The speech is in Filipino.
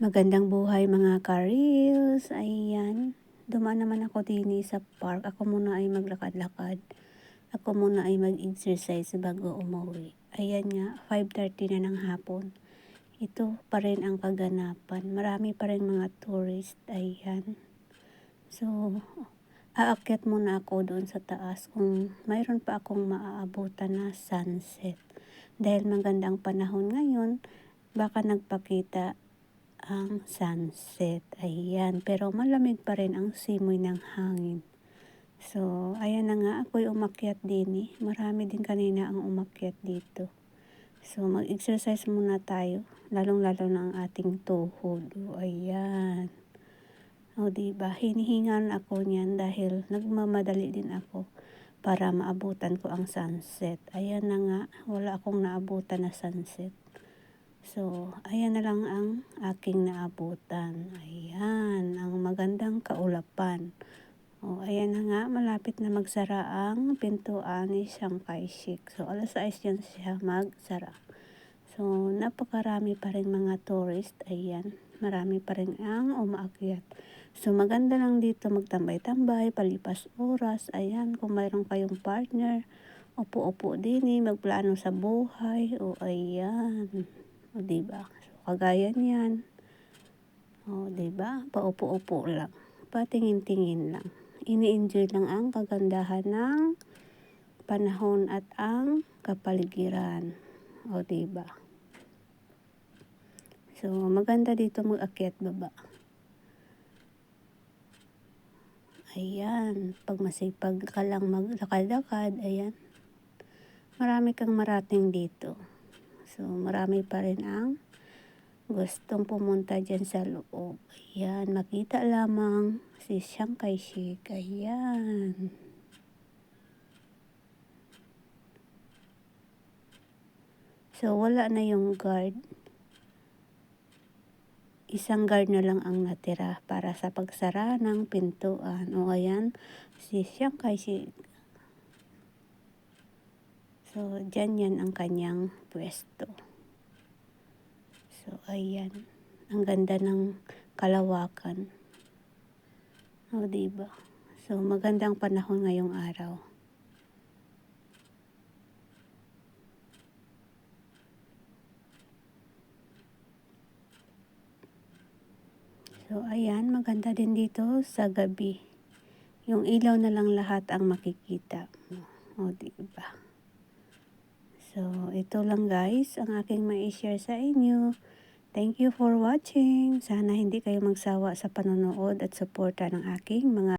Magandang buhay mga ka-reels. Ayan, dumaan naman ako din sa park. Ako muna ay maglakad-lakad. Ako muna ay mag-exercise bago umuwi. Ayan nga, 5:30 na ng hapon. Ito pa rin ang kaganapan. Marami pa rin mga tourist. Ayan. So, aakyat muna ako doon sa taas kung mayroon pa akong maaabutan na sunset. Dahil magandang panahon ngayon, baka nagpakita ang sunset. Ayan. Pero malamig pa rin ang simoy ng hangin. So, ayan na nga. Ako'y umakyat din eh. Marami din kanina ang umakyat dito. So, mag-exercise muna tayo. Lalong-lalo na ang ating tuhod. O, ayan. O, diba? Hinihingan ako niyan dahil nagmamadali din ako para maabutan ko ang sunset. Ayan na nga. Wala akong naabutan na sunset. So, ayan na lang ang aking naabutan. Ayan, ang magandang kaulapan. O, ayan na nga, malapit na magsara ang pintuan ni Chiang Kai-shek. So, 6:00 yan siya magsara. So, napakarami pa rin mga tourist. Ayan, marami pa rin ang umaakyat. So, maganda lang dito magtambay-tambay, palipas oras. Ayan, kung mayroon kayong partner, upo-upo din eh, magplano sa buhay. O, ayan. O, diba? So, kagaya niyan. O, diba? Paupo-upo lang. Patingin-tingin lang. Ini-enjoy lang ang kagandahan ng panahon at ang kapaligiran. O, diba? So, maganda dito mag-akyat baba. Ayan. Pag masipag ka lang maglakad-lakad, ayan. Marami kang marating dito. So, marami pa rin ang gustong pumunta dyan sa loob. Ayan, makita lamang si Chiang Kai-shek. Ayan. So, wala na yung guard. Isang guard na lang ang natira para sa pagsara ng pintuan. O, ayan, si Chiang Kai-shek. So, dyan yan ang kanyang pwesto. So, ayan. Ang ganda ng kalawakan. O, diba? So, magandang panahon ngayong araw. So, ayan. Maganda din dito sa gabi. Yung ilaw na lang lahat ang makikita. O, diba? So, ito lang guys ang aking mai-share sa inyo. Thank you for watching. Sana hindi kayo magsawa sa panonood at suporta ng aking mga